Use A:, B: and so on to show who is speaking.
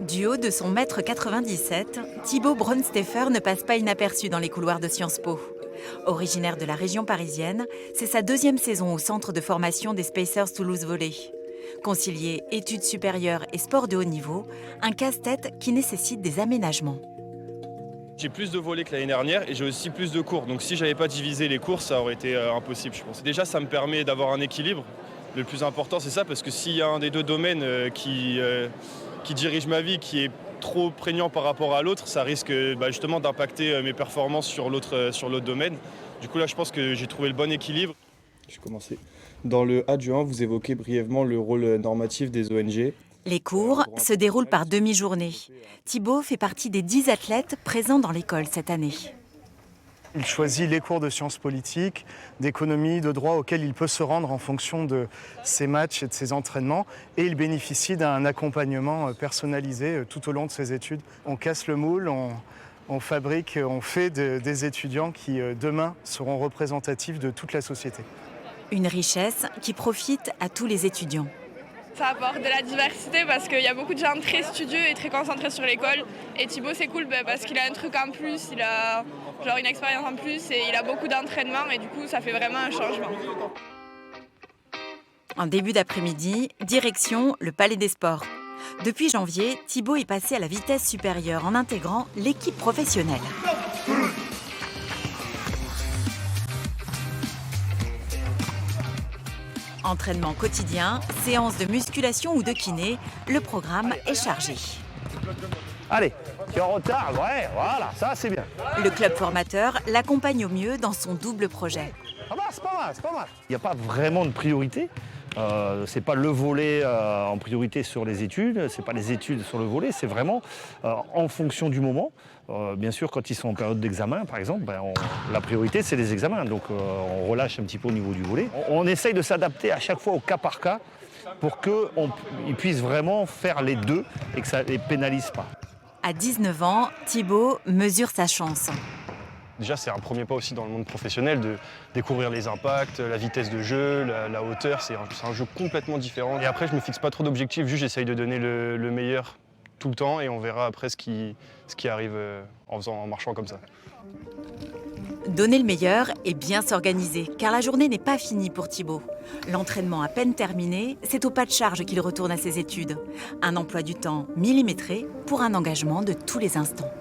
A: Du haut de son mètre 97, Thibaut Braunsteffer ne passe pas inaperçu dans les couloirs de Sciences Po. Originaire de la région parisienne, c'est sa deuxième saison au centre de formation des Spacers Toulouse Volley. Concilier études supérieures et sport de haut niveau, un casse-tête qui nécessite des aménagements.
B: J'ai plus de volets que l'année dernière et j'ai aussi plus de cours. Donc si j'avais pas divisé les cours, ça aurait été impossible, je pense. Déjà, ça me permet d'avoir un équilibre. Le plus important, c'est ça, parce que s'il y a un des deux domaines qui dirige ma vie, qui est trop prégnant par rapport à l'autre, ça risque justement d'impacter mes performances sur l'autre domaine. Du coup, là, je pense que j'ai trouvé le bon équilibre.
C: Je vais commencer. Dans le adjoint, vous évoquez brièvement le rôle normatif des ONG.
A: Les cours se déroulent par demi-journée. Thibaut fait partie des 10 athlètes présents dans l'école cette année.
D: Il choisit les cours de sciences politiques, d'économie, de droit auxquels il peut se rendre en fonction de ses matchs et de ses entraînements. Et il bénéficie d'un accompagnement personnalisé tout au long de ses études. On casse le moule, on fabrique, on fait des étudiants qui demain seront représentatifs de toute la société.
A: Une richesse qui profite à tous les étudiants.
E: Ça apporte de la diversité parce qu'il y a beaucoup de gens très studieux et très concentrés sur l'école. Et Thibaut, c'est cool parce qu'il a un truc en plus, il a genre une expérience en plus et il a beaucoup d'entraînement et du coup, ça fait vraiment un changement.
A: En début d'après-midi, direction le Palais des Sports. Depuis janvier, Thibaut est passé à la vitesse supérieure en intégrant l'équipe professionnelle. Entraînement quotidien, séance de musculation ou de kiné, le programme est chargé.
F: Allez, tu es en retard, ouais, voilà, ça c'est bien.
A: Le club formateur l'accompagne au mieux dans son double projet.
F: Ah bah, c'est pas mal, c'est pas mal. Il n'y a pas vraiment de priorité. C'est pas le volley en priorité sur les études, c'est pas les études sur le volley, c'est vraiment en fonction du moment. Bien sûr, quand ils sont en période d'examen, par exemple, la priorité, c'est les examens. Donc, on relâche un petit peu au niveau du volley. On essaye de s'adapter à chaque fois au cas par cas pour qu'ils puissent vraiment faire les deux et que ça ne les pénalise pas.
A: À 19 ans, Thibaut mesure sa chance.
B: Déjà, c'est un premier pas aussi dans le monde professionnel de découvrir les impacts, la vitesse de jeu, la hauteur. C'est un jeu complètement différent. Et après, je me fixe pas trop d'objectifs, juste j'essaye de donner le meilleur tout le temps et on verra après ce qui arrive en marchant comme ça.
A: Donner le meilleur et bien s'organiser, car la journée n'est pas finie pour Thibaut. L'entraînement à peine terminé, c'est au pas de charge qu'il retourne à ses études. Un emploi du temps millimétré pour un engagement de tous les instants.